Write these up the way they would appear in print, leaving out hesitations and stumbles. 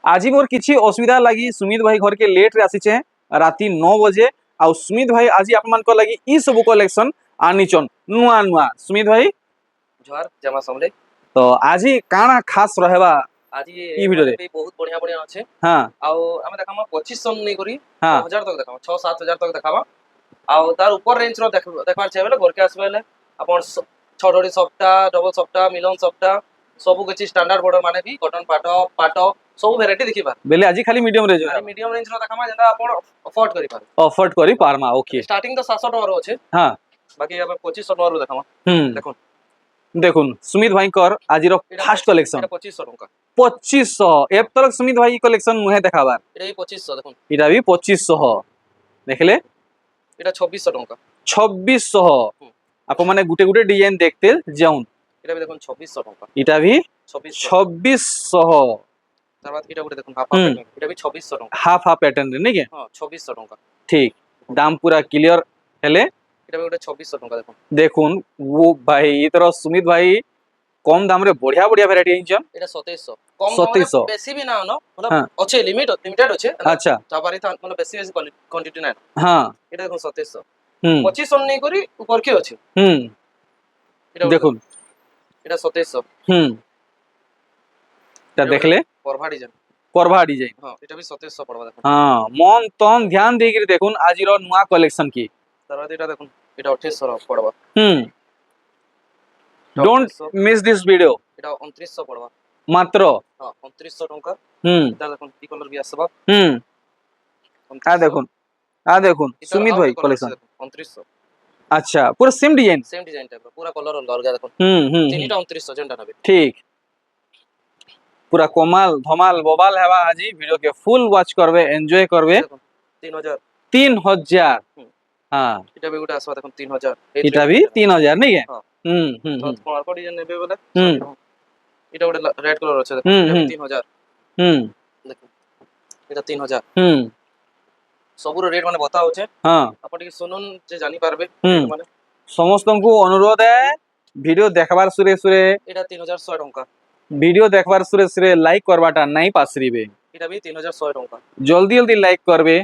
आज मोर किसी असुविधा लगी सुमित भाई घर के लेट रे आसीचे राति 9 बजे आ सुमित भाई आज आप मान को लगी ई सब कलेक्शन आनीचन नुआ नुआ सुमित भाई जोहार जमा समले तो आज ही काना खास रहबा आज ई वीडियो रे बहुत बढ़िया बढ़िया अच्छे हां आउ हमें देखामा 2500 नहीं करी हां 1000 तक देखामा 6-7 हजार तक देखामा आउ तार ऊपर रेंज रो देखबार छै बेले घर के आसबेले अपन छोटोडी सफ्टा डबल सफ्टा मिलन सफ्टा सब किछि स्टैंडर्ड बॉर्डर माने भी कॉटन पाटो सब वैरायटी देखि पार बेले आज खाली मीडियम रेंज खाली मीडियम रेंज रो देखामा जेंदा अपन अफोर्ड करि पार अफोर्ड करी पारमा ओके स्टार्टिंग तो 700 टका रो अछि हां बाकी अब 2500 टका रो देखामा देखो देखुन सुमित भाई कर आज रो फास्ट कलेक्शन 2500 टका 2500 एब तक सुमित भाई कलेक्शन मुहे देखाबार एटा भी 2500 देखुन इटा भी 2500 देखले एटा 2600 टका 2600 आप माने गुटे गुटे डिजाइन देखते जाउन एटा भी देखुन 2600 टका इटा भी 2600 तार बाद एटा गुटे देखुन हाफ पैटर्न एटा भी 2600 टका हाफ पैटर्न रे नै के हां 2600 टका ठीक दाम पूरा क्लियर हेले एटा भी गुटे 2600 टका देखुन देखुन वो भाई इतर सुमित भाई कम दाम रे बढ़िया बढ़िया वैरायटी हिंचन एटा 2700 कम 2700 बेसी भी ना न मतलब अच्छे लिमिटेड अच्छे अच्छा तापारी था मतलब बेसी क्वांटिटी ना हां एटा देखुन 2700 2500 नहीं करी ऊपर के अछि एटा देखुन एटा 2700 ता देखले परभा डिजाइन हां एटा भी 2700 पड़बा देखुन हां मन तन ध्यान दे के देखुन आज रो नुवा कलेक्शन की तरह एटा देखुन एटा 2800 पड़बा डोंट मिस दिस वीडियो एटा 2900 पड़बा मात्र हां 2900 टका एटा देखुन की कलर भी आसबा आ देखुन सुमित भाई कलेक्शन 2900 अच्छा पूरा सेम डिजाइन टाइप पूरा कलर अलग देखुन तीनटा 2900 जेंटा नबे ठीक पूरा कमाल धमाल बवाल हेबा आज वीडियो के फुल वॉच करबे एंजॉय करबे 3000 हां एटा भी गुटा आसबा देखुन 3000 एटा भी 3000 नहीं है तो कोन डिजाइन नेबे बोले एटा गुटे रेड कलर আছে দেখুন এটা 3000 দেখুন এটা 3000 सबुर रेट माने बता होचे हां आपण के सुनुन जे जानि पारबे माने समस्त को अनुरोध है वीडियो देखबार सुरे सुरे एटा 3100 टका वीडियो देखबार सुरे सुरे लाइक करबाटा नहीं पासरिबे एटा भी 3100 टका जल्दी जल्दी लाइक करबे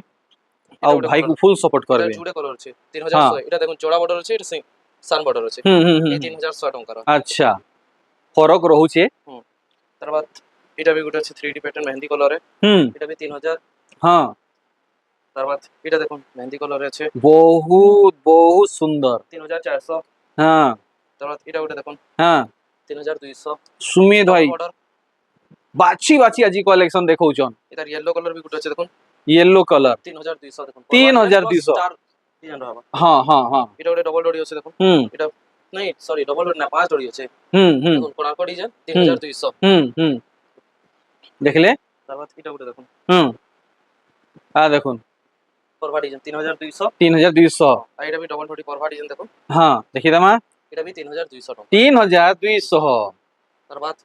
आ भाई को फुल सपोर्ट करबे जुड़े कलर छे 3100 एटा देखुन चौड़ा बॉर्डर छे एटा सान बॉर्डर छे ए 3100 टका अच्छा फरक रहू छे तार बाद एटा भी गुटे छे 3D पैटर्न मेहंदी कलर है एटा भी 3000 हां तार बाद एटा देखुन मेहंदी कलर है बहुत बहुत सुंदर 3400 हां तार बाद एटा गुटे देखुन हां 3200 सुमित भाई बाची बाची आजी कलेक्शन देखौ छन एटा येलो कलर भी गुटे छे देखुन येलो कलर 3200 देखुन 3200 डिजाइन रहबा हां हां हां एटा गुटे डबल डोरी আছে देखुन एटा नहीं सॉरी डबल डोरी ना पांच डोरी আছে देखुन कोणाको डिजाइन 3200 देखले तार बाद एटा गुटे देखुन आ देखुन परभा डिजाइन 3200 3200 आ एटा भी डबल डोरी परभा डिजाइन देखुन हां देखि दमा एटा भी 3200 टका 3200 तार बाद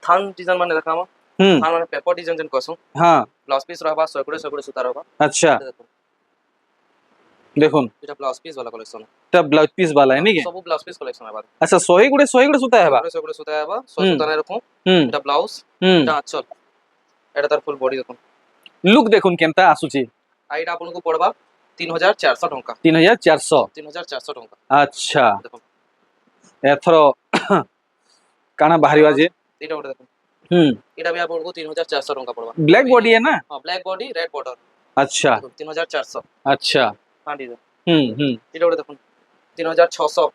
थान डिजाइन माने देखामा थान माने पेपर डिजाइन जन कसु हां ब्लाउज पीस रहबा 100 सूता रहबा अच्छा देखुन एटा ब्लाउज पीस वाला कलेक्शन एटा ब्लाउज पीस वाला है नी के सब ब्लाउज पीस कलेक्शन है अच्छा 100 गुडे सूता है बा 100 सूता है बा 100 सूता ने रखू एटा ब्लाउज एटा आंचल एटा तार फुल बॉडी देखुन लुक देखुन केनता आसुची आइडा आपन को पड़बा 3400 टका 3400 टका अच्छा देखुन एथरो काना बाहरी बाजे एटा उठे देखुन एटा भी आपन को 3400 टका पड़बा ब्लैक बॉडी है ना हां ब्लैक बॉडी रेड बॉर्डर अच्छा 3400 अच्छा हां डिजाइन एटा उठे देखुन 3600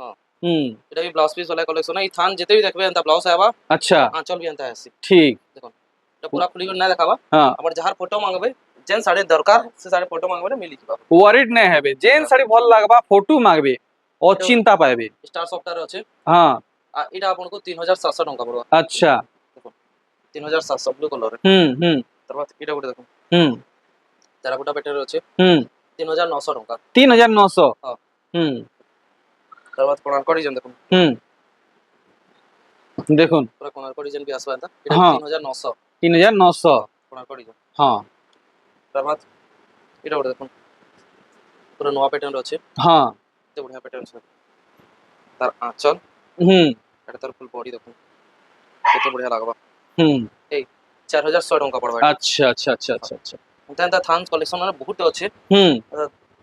हां एटा भी ब्लाउज पीस वाला कलेक्शन है ई थान जेते भी देखबे अंता ब्लाउज आबा अच्छा आंचल भी अंता है ठीक देखुन एटा पूरा खुली ना देखाबा हां हमर जहार फोटो मांगबे जेन साड़ी दरकार से साड़ी फोटो मांगबे मिली जबा वरीड नै हेबे जेन साड़ी भल लागबा फोटो मांगबे और चिंता पाएबे स्टार सॉफ्टवेयर আছে हां आ एटा आपन को 3700 टका पड़बा अच्छा देखो 3700 ब्लू कलर तार बाद एटा गुटे देखो तेराकोटा पैटर्न আছে 3900 टका 3900 हां तार बाद कोणार्क डिजाइन देखो देखुन पूरा कोणार्क डिजाइन भी आसबा एटा 3900 कोणार्क डिजाइन हां तार बाद एटा गुटे देखो पूरा नवा पैटर्न আছে हां ते बढ़िया पैटर्न আছে तार आंचल एटा तार फुल बॉडी देखो केते बढ़िया लागबा ହୁଁ এই 4100 ଟଙ୍କା ପଡବା। ଆଚ୍ଛା ଆଚ୍ଛା ଆଚ୍ଛା ଆଚ୍ଛା ଆଚ୍ଛା ଦେନ୍ ତା ଥାନ୍ସ କଲେକ୍ସନ ମାନେ ବହୁତ ଅଛି। ହୁଁ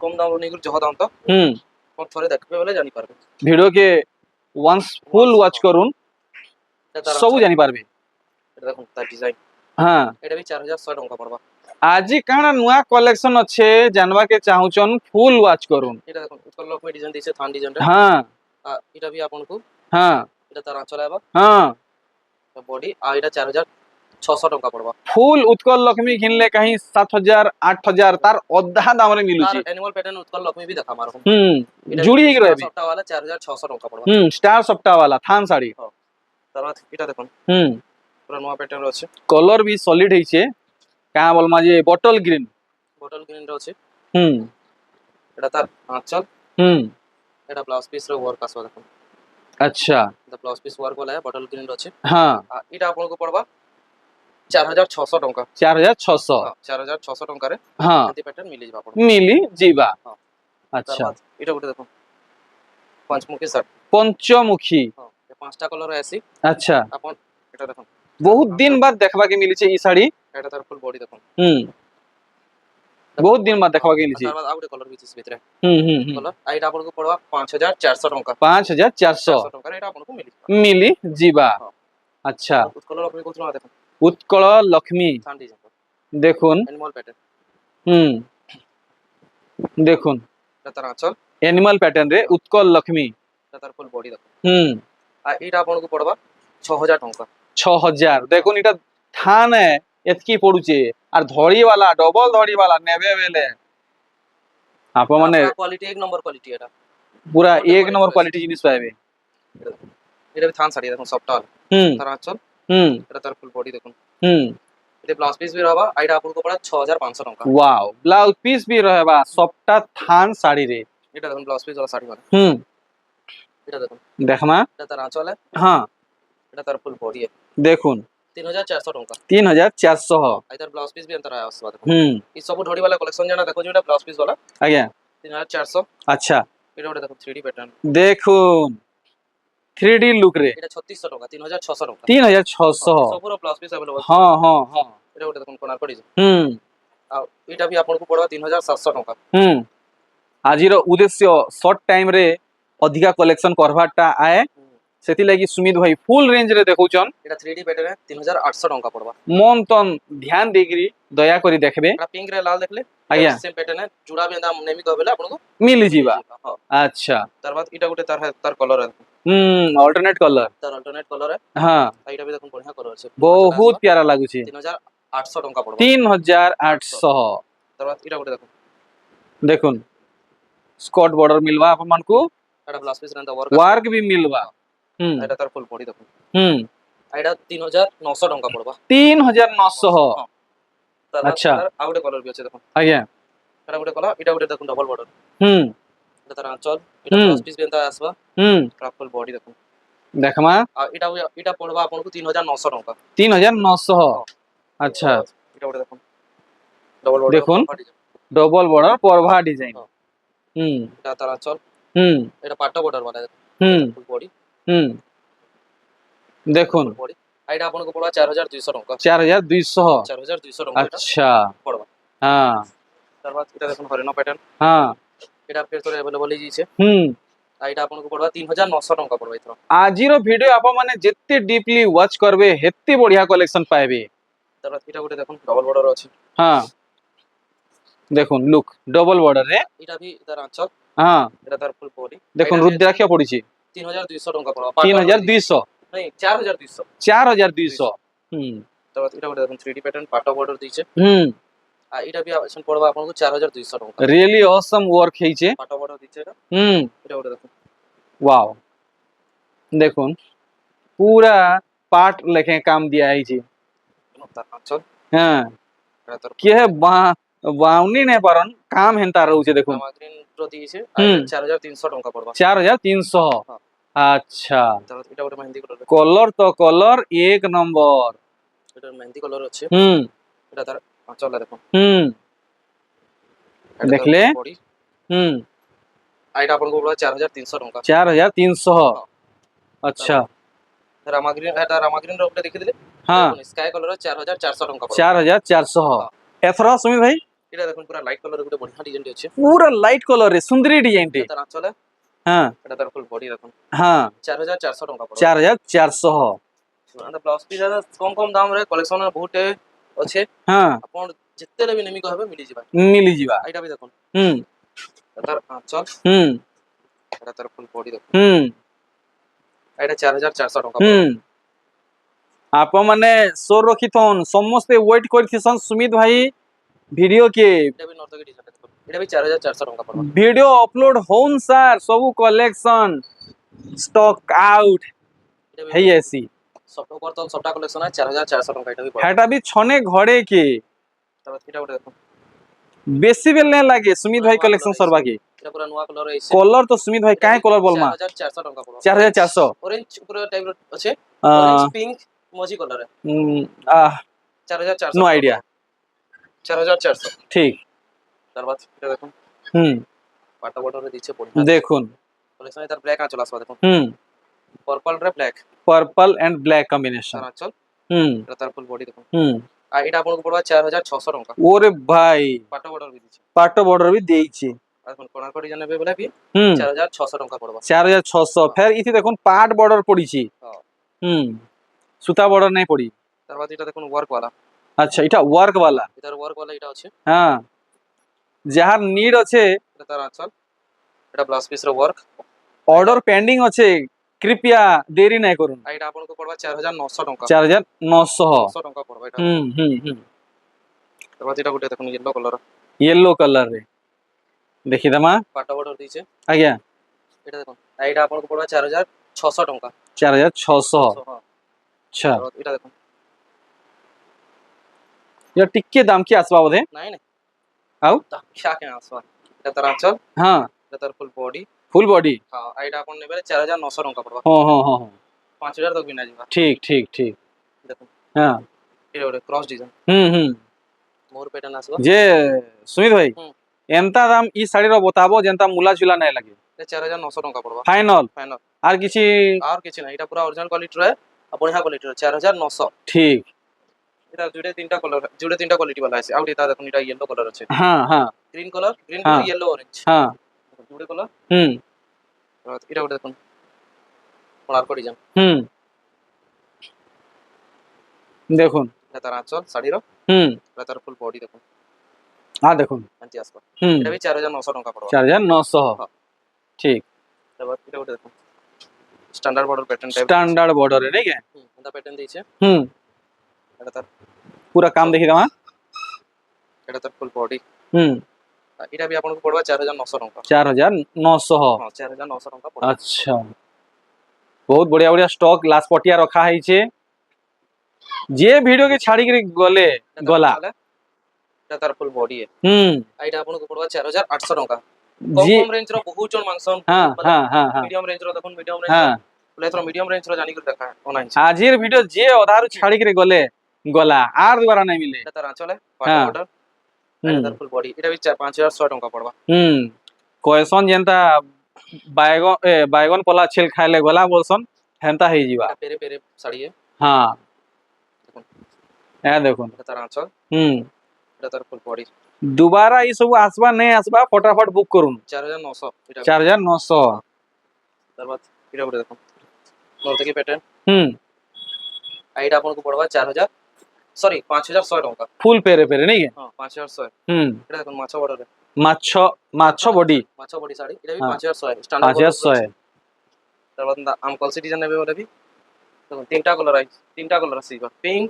କମ ଦାମ ନେଇକି ଜହ ଦାମ ତ ହୁଁ ଆପଣ ଥରେ ଦେଖିବେ ବୋଲେ ଜାଣି পারবে। ভিডিও কে ওয়ান্স ফুল ওয়াচ করুন ସବୁ জানি পারবে। এটা দেখুন তার ডিজাইন, হ্যাঁ এটা ବି 4100 ଟଙ୍କା পড়বা। আজি কাଣା নয়া কলেকশন আছে জানবা কে চাহুচন ফুল ওয়াচ করুন। এটা দেখুন উৎকল লক্ষ্মী ডিজাইন দিছে, থান ডিজাইনটা। হ্যাঁ এটা ବି ଆପଣଙ୍କୁ, হ্যাঁ এটা তার আঁচল আইবা, হ্যাঁ বডি আর এটা 4600 ଟଙ୍କା পড়বা। ফুল উৎকল লক্ষ্মী ঘিনলে কাহি 7000 8000 তার অধা দামরে তার মিলুছি। অ্যানিমাল প্যাটার্ন উৎকল লক্ষ্মী ବି ଦେଖା মারুন। হুম জুড়ি ହେଇକି ରହିବେ। সবটা वाला 4600 ଟଙ୍କା পড়বা। হুম স্টার সপ্তাহ वाला থান শাড়ি। তারপর এটা দেখুন হুম পুরো নয়া প্যাটার্ন আছে, কলর বি সলিড হইছে কাঁ বলমা যে বটল গ্রিন। বটল গ্রিন র আছে। হুম এটা তার আঁচল, হুম এটা ব্লাউজ পিস র ওয়ার্ক আসবা দেখুন। আচ্ছা এটা ব্লাউজ পিস ওয়ার্ক वाला है, বটল গ্রিন র আছে। হ্যাঁ এটা ଆପଣଙ୍କୁ পড়বা 4600 ଟଙ୍କା। 4600 4600 ଟଙ୍କାରେ হ্যাঁ ଏମିତି ପ୍ୟାଟର୍ନ ମିଳିଯିବ ଆପଣଙ୍କୁ। মিলি ଯିବା। ହଁ। আচ্ছা ତାର ଏଇଟା ଗୋଟେ ଦେଖୁন ପାଞ୍ଚମୁଖୀ ସାର୍ଟ। পঞ্চমুখী। ହଁ ଏ ପାଞ୍ଚଟା କଲର ଆସି আচ্ছা ଆପଣ এটা দেখুন। বহুত দিন বাদ দেখবা কে মিলিছে ই শাড়ি। এটা তার ফুল বডি দেখুন। হুম ବହୁତ ଦିନ ବାଦ ଦେଖବା କେ ମିଲିଛି। ତାର ଆଉ ଗୋଟେ କଲର ବି ଅଛି ଭିତରେ ହୁଁ ହୁଁ ହୁଁ କଲର। ଆଉ ଏଇଟା ଆପଣଙ୍କୁ ପଡବା 5400 ଟଙ୍କା। 5400 400 ଟଙ୍କାରେ ଏଇଟା ଆପଣଙ୍କୁ ମିଳିଯିବ। মিলি ଯିବା। ହଁ। আচ্ছা ଉତ୍କଳ ଲକ୍ଷ୍ମୀ କହୁଥିଲ ଦେଖୁন উৎকল লক্ষ্মী ଥାନ୍ ଡିଜାଇନ দেখুন। Animal pattern. হুম দেখুন এটা তার ଆଞ୍ଚଲ, এনিমাল প্যাটার্ন রে উৎকল লক্ষ্মী। এটা তার ফুল বডি দেখুন। হুম আর এইটা ଆପଣଙ୍କୁ পড়বা 6000 ଟଙ୍କା। 6000 দেখুন এটা থান এতকি পড়ুছে আর ধড়ি वाला ডবল ধড়ি वाला নেবে বেলে আপন মানে କ୍ୱାଲିଟି ଏକ ନମ୍ବର କ୍ୱାଲିଟି এটা। পুরা ଗୋଟେ এক ପରେ নম্বর ଗୋଟେ কোয়ালিটি জিনিস পাবে। এটা ବି ଥାନ୍ ଶାଢୀ দেখুন সফট वाला। হুম তার আঁচল, হুম এটা তার ফুল বডি দেখুন। হুম এটা ব্লাউজ পিস ବି ରହିବା। ଏଇଟା ଆପଣଙ୍କୁ ପଡା 6500 ଟଙ୍କା। ওয়াও ব্লাউজ পিস भी रहबा সবটা থান শাড়ি রে। এটা দেখুন ব্লাউজ পিস वाला শাড়ি মানে। হুম এটা দেখুন দেখমা। এটা তার আঁচল है, হ্যাঁ এটা তার ফুল বডি है। দেখুন 3400 ଟଙ୍କା। 3400। আর তার ব্লাউজ পিস ବି ଏନ୍ତା ଆସିବା ଦେଖୁন। হুম এই ସବୁ ଢୋଡି वाला କଲେକ୍ସନ ଜାଣା ଦେଖୁଛୁ ଏଟା ବ୍ଲାଉଜ ପିସ୍ वाला আজ্ঞা 3400। আচ্ছা এটা ଗୋଟେ ଦେଖୁন 3D প্যাটার্ন। দেখুন 3D লুক রে এটা 3600 ଟଙ୍କା, 3600 ଟଙ୍କା। 3600। ସବୁର ବ୍ଲାଉଜ ପିସ୍ अवेलेबल ଅଛି। ହଁ ହଁ ହଁ এটা ଗୋଟେ ଦେଖୁন କୋଣାର୍କ ଡିଜାଇନ। হুম ଆଉ ଏଇଟା ବି ଆପଣଙ୍କୁ ପଡବା 3700 ଟଙ୍କା। হুম আজির উদ্দেশ্য শর্ট টাইম রে অধিকা কলেকশন করবারটা আয়ে সেতিলাগি সুমিত ভাই ফুল রেঞ্জ রে দেখুছন। এটা 3D প্যাটার্ন 3800 ଟଙ୍କା পড়বা। মন তন ধ্যান দেগিরি দয়া করি দেখবে। এটা পিঙ্ক রে লাল দেখলে আজ্ঞା সেম প্যাটার্ন है। जुड़ा भी दाम नेमी कहबेले आपनको মিলি ଯିବା। हां। আচ্ছা तार बाद एटा गुटे तार कलर है, হুম অল্টারনেট কলর। तार अल्टरनेट कलर है। হ্যাঁ एटा भी देखुन बढ़िया कलर আছে। বহুত প্যারা লাগুছে। 3800 ଟଙ୍କା পড়বা। 3800। तार बाद एटा गुटे देखुन দেখুন স্কট বর্ডর মিলবা আপনমানকু एटा ब्लाउज पीस रहता वर्क ওয়ার্ক भी মিলবা। হুম एटा तार फुल बॉडी देखुन। হুম एटा 3900 ଟଙ୍କା पड़बा। 3900। हां। तार बाद अच्छा आ गुटे कलर भी আছে দেখুন। আজ্ঞা एटा गुटे कलर, एटा गुटे देखुन डबल बॉर्डर। হুম एटा तार आंचल, एटा হুম ब्लाउज पीस भी एंता आसबा। হুম तार फुल बॉडी देखुन। দেখমা आ एटा पड़बा आपनको 3900 ଟଙ୍କା। 3900। हां। আচ্ছা एटा गुटे देखुन डबल बॉर्डर দেখুন बॉडी। ডবল বর্ডর পরভা ডিজাইন। हां। হুম एटा तार आंचल, হুম एटा पाटो बॉर्डर वाला है। হুম फुल बॉडी, হুম দেখুন फुल बॉडी। एटा आपनको पड़बा 4200 ଟଙ୍କା। 4200। 4200 ଟଙ୍କା एटा আচ্ছা पड़बा। হ্যাঁ तार बाद एटा देखुन हरिनो पैटर्न। হ্যাঁ एटा फिर तोरे अवेलेबल ही छै। হুম एटा आपनको पड़बा 3900 ଟଙ୍କା पड़बा इथरो। আজির ভিডিও আপন মানে যেতে ডিপলি ওয়াচ করবে হেতে বঢ়িয়া কালেকশন পাইবে। तार बाद एटा गुटे देखुन डबल बॉर्डर আছে। হ্যাঁ দেখুন লুক ডবল বর্ডর রে। एटा भी तार आंचल, হ্যাঁ एटा तार फुल बॉडी। দেখুন রুদ্রাক্ষ পড়িছি 3200 ଟଙ୍କା पड़बा। 3200। नहीं 4200। 4200। হুম तार बाद एटा गुटे देखुन 3D पैटर्न पाटो बॉर्डर दिছে। হুম आ एटा भी ऑप्शन पड़बा आपनको 4200 ଟଙ୍କା। রিয়েলি অসম ওয়ার্ক হইছে। पाटो बॉर्डर दिছে एटा। হুম एटा गुटे देखुन ওয়াও দেখুন পুরা পাট লেখে কাম দিয়া হইছে। तार आंचल, হ্যাঁ एटा तार কে বাউনি নে পারন কাম হেনতা রହୁছে দেখুন। Green pro दिছে। आ হুম 4300 ଟଙ୍କା पड़बा। 4300। हां। আচ্ছা तार बाद एटा गुटे मेहंदी कलर। কলর তো কলর এক নম্বর। एटा मेहंदी कलर আছে। হুম एटा तार आंचल देखुन। হুম एटा देखले? तार बॉडी। হুম आ एटा आपनको पड़बा 4300 ଟଙ୍କା। 4300। हां। আচ্ছা ରାମାଗ୍ରୀନ ର ଗୋଟେ ଦେଖିଥିଲେ ହଁ ସ୍କାଏ କଲର 4400 ଟଙ୍କା ପଡିବ 4400 ଏଥର ସୁମିତ ଭାଇ ଏଟା ଦେଖୁନ ପୁରା ଲାଇଟ କଲର ଗୋଟେ ବଢିଆ ଡିଜାଇନ ଟେ ଅଛି पूरा लाइट कलर रे सुंदरी डिजाइन टे এটা তার আঁচলে हाँ এটা তার ফুল বডি দেখুন हाँ 4400 ଟଙ୍କା ପଡିବ 4400 ମାନେ ପ୍ଲସ ପି ଦାদা କମ ଦାମ ରେ କଲେକ୍ସନ ବହୁତ ଅଛି हाँ ଆପଣ ଯେତେଲେ ବି ନେମି କହିବେ ମିଳି ଯିବା मिली जीवा ଏଇଟା ବି ଦେଖୁন हम्म ତାର ଆଁଚଲ हम्म এটা ତାର ফুল বডି ଦେଖୁন हम्म ଏଇଟା 4400 ଟଙ୍କା ପଡିବ आप माने सोर रखिथन समस्ते वेट करथिसन सुमित भाई वीडियो के এটা ବି ନର୍ତକୀ ଡିଜାଇନ ଦେଖୁন ଏଇଟା ବି 4400 ଟଙ୍କା ପଡିବ वीडियो अपलोड होन सर सब कलेक्शन स्टॉक आउट ଏଇଟା ବି है ऐसी ସଫ୍ଟ କଭର ତ ସଫ୍ଟ କଲେକ୍ସନ 4400 ଟଙ୍କା ଏଇଟା ବି ପଡିବ हेटा भी छने घड़े के ତାପରେ ଏଇଟା ଗୋଟେ ଦେଖୁন बेसी बेल नहीं लागे सुमित भाई कलेक्शन सरबा के ଏଇଟା ପୁରା ନୂଆ କଲର ହେଇଛି कलर तो सुमित भाई काहे कलर बोलमा 4400 ଟଙ୍କା ପଡିବ 4400 ଅରେଞ୍ଜ ପୁରା ଟାଇପ ର ଅଛି आ, ଅରେଞ୍ଜ ପିଙ୍କ ମଜି କଲର आह 4400 नो आइडिया 4400 ठीक তার বাদ এটা দেখুন পাটা বর্ডারে দিচ্ছে পড়া देखुन কলেকশন তার ব্ল্যাক আঁচল আসবে দেখুন পার্পল রে black purple and black combination তার আঁচল हम्म এটা তার ফুল বডি দেখুন আর এটা আপনাকে পড়বা 4600 টଙ୍କା ओरे भाई পাটা বর্ডার ବି দিচ্ছে पाटो बॉर्डर भी देइछि আর এখন কোଣାর্ক ডিজাইন নেবে বলে भी 4600 ଟଙ୍କା পড়বা 4600 फिर इथि देखुन पार्ट बॉर्डर पड़ीछि सुता बॉर्डर नहीं पड़ी তার বাদ এটা দেখুন ওয়ার্ক वाला अच्छा इटा वर्क वाला এটার ওয়ার্ক वाला এটা আছে हाँ जहार नीड আছে এটা তার আঁচল এটা ব্লাউজ পিস র ওয়ার্ক ऑर्डर पेंडिंग আছে कृपया देरी नहीं करूँ আর এটা আপনাকে পড়বা 4900 ଟଙ୍କା 4900 900 ଟଙ୍କା পড়বা এটা তার বাদ এটা ଗୋଟେ দেখুন ইয়েলো কলর येलो कलर रे देखि दमा পাটা বর্ডর দিছে आज्ञा এটা দেখুন আর এটা আপনাকে পড়বা 4600 ଟଙ୍କା 4600 হ্যাঁ अच्छा এটা দেখুন ये टिक्के दाम की आसबा बोधे নাই নাই आउ क्या क्या আসবা এটা তার আঁচল हाँ এটা তার ফুল বডি फुल बॉडी হ্যাঁ আর এটা আপন নেবে 4900 ଟଙ୍କା পড়বা हाँ हाँ हाँ 5000 তক বিনা ଯିବା ठीक ठीक ठीक দেখুন हाँ এটা ଗୋଟେ ক্রস ডিজাইন মোর প্যাটার্ন আসবা जे सुमित भाई हम्म। एंता दाम ई साड़ी रो बताबो जेंता मुला झुला नहीं लगे এটা 4900 ଟଙ୍କା পড়বা फाइनल ফাইনাল আর কিছু আর কিছু না এটা পুরা অরিজিনাল কোয়ালিটি রে আর বঢ়িয়া কোয়ালিটি রে 4900 ঠিক এটা দুইটা তিনটা কালার দুইটা তিনটা কোয়ালিটি वाला আছে আর এটা দেখুন এটা ইয়েলো কালার আছে हाँ हाँ গ্রিন কালার গ্রিন হ্যাঁ। কালার ইয়েলো অরেঞ্জ हाँ দুইটা কালার এটা ওটা দেখুন কোণার্ক ডিজাইন দেখুন এটা তার আঁচল শাড়ির এটা তার ফুল বডি দেখুন हाँ देखुन আনটি আসবা এটা भी 4900 টଙ୍କା পড়বা 4900 हाँ। ठीक তারপর এটা ওটা দেখুন standard border pattern type standard border है नहीं क्या এটা প্যাটার্ন দিয়েছে এটা তার पूरा काम देखी दमा এটা তার ফুল বডি এটা भी আপনাকে পড়বা 4900 ଟଙ୍କା 4900 হ্যাঁ 4900 ଟଙ୍କା পড়বা अच्छा बहुत बढ़िया बढ़िया स्टॉक लास्ट पटिया रखा है छे जे वीडियो के छाड़ी के गले गला এটা তার ফুল বডি এটা আপনাকে পড়বা 4800 ଟଙ୍କା जी কম রেঞ্জ র বহুত জন মাংসন हाँ हाँ हाँ हाँ মিডিয়াম রেঞ্জ র দেখুন মিডিয়াম রেঞ্জ हाँ বলে তো মিডিয়াম রেঞ্জ র জানি করে দেখা অনলাইন आजिर वीडियो जे अधारु छाड़ी के गले गला आर दोबारा नहीं मिले এটা তার আঁচলে পাটা হ্যাঁ। বর্ডার এটা তার ফুল বডি এটা भी 5100 ଟଙ୍କା পড়বা कहसन जेंता बैगन पला छेल खाइले गला बोलसन हेंता ही जीवा এটা পেরে পেরে শাড়ি हाँ ए देखुन এটা তার আঁচল এটা তার ফুল বডি दोबारा ई सब आसबा नहीं आसबा फटाफट बुक करूँ 4900 এটা 4900 তারপর এটা ওটা দেখুন নর্তকী প্যাটার্ন আর এটা আপনাকে পড়বা 4000 সরি 5100 ଟଙ୍କା फुल पेरे पेरे नहीं है হ্যাঁ 5100 এটা দেখুন মাছ বর্ডারে माछो माछो बॉडी মাছ বডি শাড়ি এটা भी হ্যাঁ। 5100 স্ট্যান্ডার্ড 5100 তারপর আম কলসি ডিজাইন নেবে বলে भी দেখুন তিনটা কালার আছে পিঙ্ক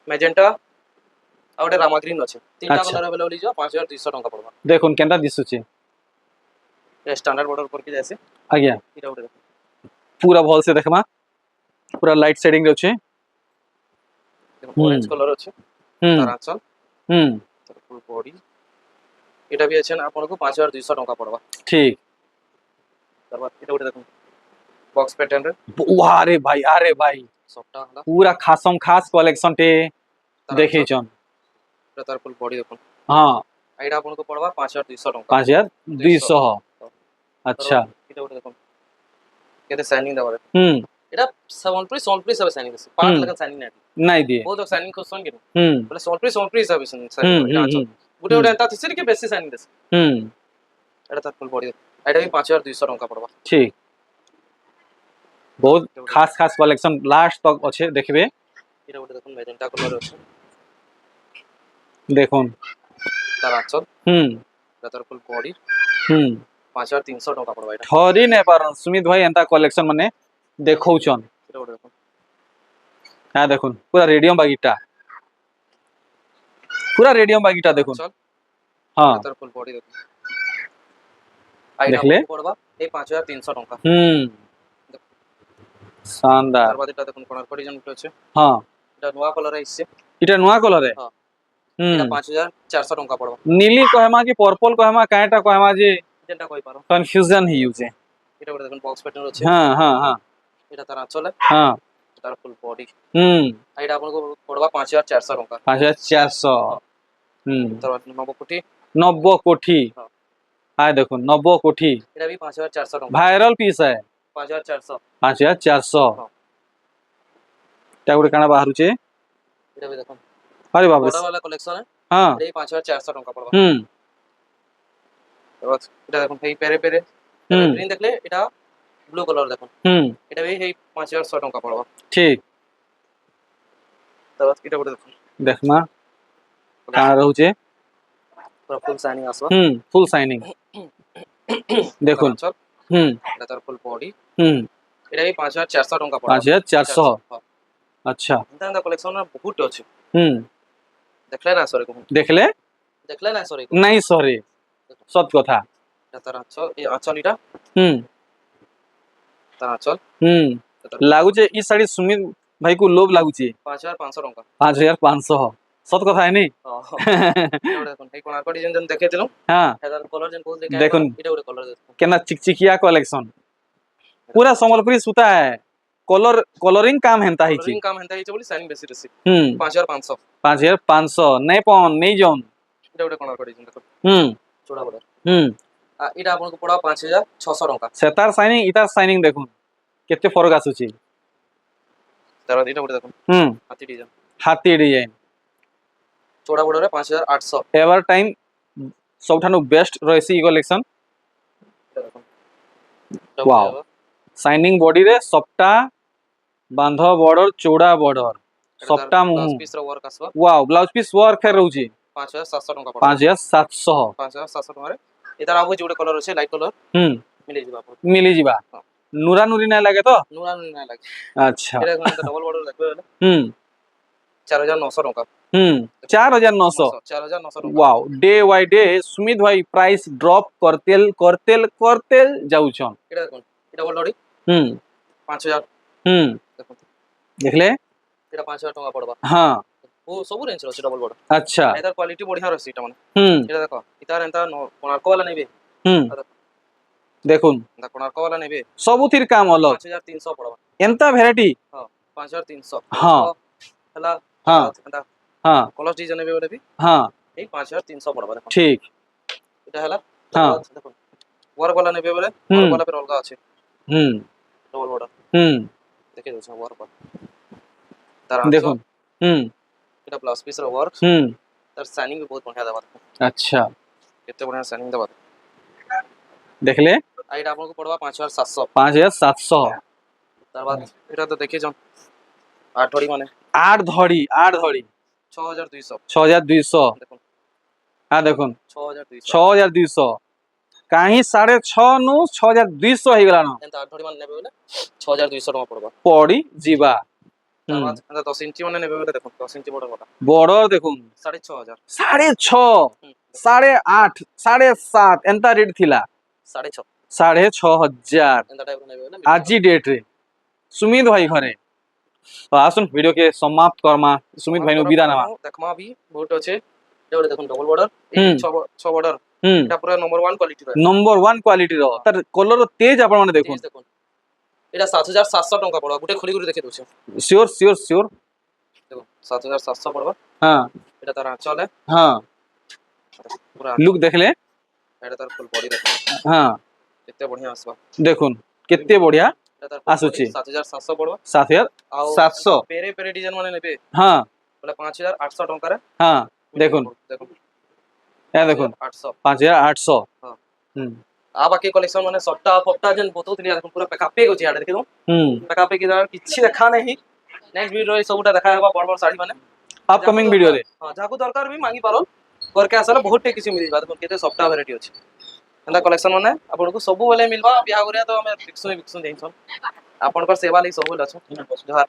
ম্যাজেন্টা আর ওটা রামা গ্রিন আছে তিনটা আচ্ছা। কালার अवेलेबल হিজা 5200 ଟଙ୍କା পড়বা देखुन केंता दिसुचे এটা স্ট্যান্ডার্ড বর্ডার पर কি যাচ্ছে आज्ञा এটা ওটা দেখুন पूरा भल से देखमा पूरा लाइट शेडिंग रे छे দেখুন অরেঞ্জ কালার আছে তার আঁচল তার ফুল বডি এটা भी আছে না আপনাকে 5200 ଟଙ୍କା পড়বা ठीक তারপর এটা ওটা দেখুন বক্স প্যাটার্ন রে वाह अरे भाई সবটা হলো पूरा खासम खास कलेक्शन टे देखे चन এটা তার ফুল বডি দেখুন हाँ আর এটা আপনাকে পড়বা 5200 ଟଙ୍କା 5200 अच्छा এটা ওটা দেখুন কেতে শাইনিং দেওয়া এটা সম্পূর্ণ হিসাবে সাইনিং আছে পার্ট লাগা সাইনিং নাই নাই দিয়ে বহুত সাইনিং করছন কি হুম বলে সম্পূর্ণ হিসাবে সাইনিং হুম এটা হুম আছে হুম গুটে গুটে এন্তা থিসির কি বেশি সাইনিং আছে হুম এটা তার ফুল বডি এটা ବି 5200 ଟଙ୍କା ପଡବା ঠিক ବହୁତ খাস খাস কলেকশন লাস্ট তক আছে দেখবে এটা ଗୋଟେ দেখুন মেজেন্টা কলর আছে দেখুন তার আঁচল হুম এটা তার ফুল বডি হুম 5300 ଟଙ୍କା ପଡବା এটা ঠরি নে পারন সুমিত ভাই এন্তা কলেকশন মানে দেখৌছন এটা ଗୋଟେ দেখুন হ্যাঁ দেখুন পুরা রেডিয়াম বাগিটা পুরা রেডিয়াম বাগিটা দেখুন আঁচল হ্যাঁ এটা তার ফুল বডি দেখুন আইটা দেখলে পড়বা এই 5300 ଟଙ୍କା হুম শানদার তার বাদ এটা দেখুন কোনার ডিজাইন উঠে আছে হ্যাঁ এটা নয়া কলর আইছে এটা নয়া কলরে হ্যাঁ হুম এটা 5400 ଟଙ୍କା পড়বা নীলি কহমা কি পর্পল কহমা কাইটা কহমা যে যেটা কই পারো কনফিউজন ହେଇଯାଉଛି এটা ଗୋଟେ দেখুন বক্স প্যাটার্ন আছে হ্যাঁ হ্যাঁ হ্যাঁ এটা তার আঁচল হ্যাঁ তার ফুল বডি হুম এইটা ଆପଣଙ୍କୁ ପଡବା 5400 ଟଙ୍କା 5400 হুম তার নব কোটি 90 কোঠি হ্যাঁ আয় দেখুন 90 কোঠি এটা ବି 5400 ଟଙ୍କା ভাইরাল পিস है 5400 5400 ହଁ ଟା ଗୋଟେ କାଣା ବାହାରୁଛେ এটা ବି ଦେଖୁন আরে বাবা ବଡ वाला କଲେକ୍ସନ হ্যাঁ এটা ବି 5400 ଟଙ୍କା ପଡବା হুম এটা দেখুন এই পেরে পেরে হুম গ্রিন দেখলে এটা ব্লু কলর দেখুন হুম এটা ବି এই 5100 ଟଙ୍କା ପଡବା ঠিক ତାପରେ এটা ଗୋଟେ ଦେଖୁন দেখমা কাଣା রହୁଛେ ପୁରା ফুল শাইনিং আসবা হুম ফুল সাইনিং দেখুন আঁচল হুম এটা তার ফুল বডি হুম এটা ବି 5400 ଟଙ୍କା ପଡବା 5400 আচ্ছা ଏନ୍ତା କଲେକ୍ସନ ବହୁତ ଅଛି হুম দেখলে না সরি কোন দেখলে দেখলে না সরি নাই সরে সত কথা এটা তার আঁচল এই আঁচল এটা হুম তার আঁচল হুম লাগুছে ই শাড়ি সুমিত ভাই কু লোভ লাগুছে 5500 ଟଙ୍କା 5500 সত কথা হয়নি এটা ଗୋଟେ দেখুন এই কোଣାର୍କ ডিজাইন যেন দেখେଇଥିଲୁ হ্যাঁ এটার কলর যেন বহুত দেখুন। এটা ଗୋଟେ କଲର ଦେଖୁন केना चिकचिकिया कलेक्शन पूरा संबलपुरी सूता है कलर कलरिंग काम हेंता ही କଲରିଂ କାମ ହେନ୍ତା ହେଇଛି ବୋଲି ସାଇନିଂ ବେଶୀ ବେଶୀ हम्म 5500 5500 नहीं पौन नहीं जौन এটা ଗୋଟେ କୋଣାର୍କ ডিଜାଇନ ଦେଖୁন ଚୋଡ଼ା ବଡ हम्म ଏଇଟା ଆପଣଙ୍କୁ ପଡବା 5600 ଟଙ୍କା सेतार साइनिंग इतार साइनिंग देखुन केते फरक आसुची ତାର ଏଇଟା ଗୋଟେ ଦେଖୁন ହାତୀ ଡିଜାଇନ हाथी डिजाइन ଚୋଡ଼ା ବଡରେ 5800 एवर टाइम सबठानु बेस्ट रहसी इ कलेक्शन ଏଇଟା ଦେଖୁন वाओ साइनिंग बॉडी रे सबटा बांध बॉर्डर चौड़ा बॉर्डर सबटा मुह ପିସ୍ ର ୱାର୍କ ଆସିବ वाओ ब्लाउज पीस वर्क है रहउची 5700 ଟଙ୍କା ପଡବା 5700 5700 ଟଙ୍କାରେ ଏଟାର ଆଉ କିଛି ଗୋଟେ କଲର ଅଛି ଲାଇଟ୍ କଲର ମିଳି ଯିବ ଆପଣଙ୍କୁ मिली जीवा हाँ। नूरा नूरी ना लगे तो ନୂଆ ନୂଆ ଲାଗେ अच्छा ଏଇଟା ଡବଲ ବର୍ଡର ଦେଖିବେ ହେଲେ हम्म 4900 ଟଙ୍କା 4900 4900 ଟଙ୍କା wow day by day Sumit भाई प्राइस ड्रॉप करतेल करतेल करतेल जाउछन ଏଇଟା ଦେଖୁন ଏଇଟା ଭଲ ଲଡି हम्म 5000 ଦେଖୁন देखले ଏଇଟା 5000 ଟଙ୍କା ପଡବା हाँ ଓ ସବୁ ରେଞ୍ଜ ର ଅଛି ଡବଲ ବର୍ଡର अच्छा ଏଟାର କ୍ୱାଲିଟି ବଢିଆ ରହିଛି ଏଟା ମାନେ हम्म ଏଇଟା ଦେଖ ଇତାର ଏନ୍ତା କୋଣାର୍କ ବାଲା ନେବେ देखुन ଏନ୍ତା କୋଣାର୍କ ବାଲା ନେବେ ସବୁଥିର କାମ अलग 5300 ପଡବା एंता भेराइटी ହଁ 5300 ହଁ। ହେଲା ହଁ। ଏନ୍ତା हाँ କଲର ଡିଜାଇନ ନେବେ ବୋଲେ ବି हाँ এই 5300 পড়বা দেখুন ठीक এটা হলা হ্যাঁ। দেখুন ওয়ার্ক वाला নেবে বলে হুম। ওয়ার্ক वाला पे অলগা আছে हम्म ডবল বর্ডর हम्म দেখে দিচ্ছি ওয়ার্ক তার देखुन এটা প্লাস পিস র ওয়ার্ক তার সাইনিং भी बहुत बढ़िया দেবা अच्छा কেতে बढ़िया সাইনিং দেবা देखले আর এটা আপনাকে পড়বা 5700 5700 তার বাদ এটা তো দেখে যান আঠড়ি মানে आठ धड़ी 6200 6200 দেখুন हाँ देखुन 6200 6200 कहीं 6.5 नु 6200 हो गला न এন্তা আঠড়ি মানে নেবে বলে 6200 টাকা পড়বা पड़ी जीवा তার বাদ এন্তা 10 ইঞ্চি মানে নেবে বলে দেখুন 10 ইঞ্চি বড় কথা बड़ देखुन 6500 6.5 8.5 7.5 एंता रेट थिला 6500 6500 এন্তা টাইপ নেবে বলে আজি ডেট रे सुमित भाई घरे तो आसुन वीडियो के समाप्त करमा सुमित भाई नु विदा नवा দেখমা भी বহুত আছে এটা দেখুন ডবল বর্ডর এই হুম। 6 বর্ডর এটা পুরো নম্বর 1 কোয়ালিটি র नंबर 1 क्वालिटी रो तार कलर तेज आपण माने देखुन দেখুন এটা 7700 টাকা পড়বা গুটে খুলি করে দেখে দউছে श्योर श्योर श्योर দেখুন 7700 পড়বা हां এটা তার চলে हां পুরা लुक देखले এটা তার ফুল বডি দেখুন हां কেতে বঢ়িয়া আসবা देखुन केते बढ़िया आसुची 7700 पड़ो 7700 पेरे पेरे डिजाइन माने नेबे हाँ बोले 5800 टंका रे हाँ देखुन देखो ए देखुन 800 5800 हाँ हम्म आ बाकी कलेक्शन माने सप्ताह फप्ता जन बतौतली देखो पूरा पेकापे को यार देखो पेकापे की जरा किछि देखा नहीं नेक्स्ट वीडियो रे सबटा देखा हेबा बड़ बड़ साड़ी माने अपकमिंग वीडियो रे हां जाको दरकार भी मांगी पारो करके आसले बहुत टे किछि मिल जाबा देखो केते सप्ताह वैरायटी अछि एंदा कलेक्शन माने आपन को सब बेले मिलबा बियाह करिया तो हमें फिक्स देइछन आपन को सेवा लई सब बेले अछि जोहार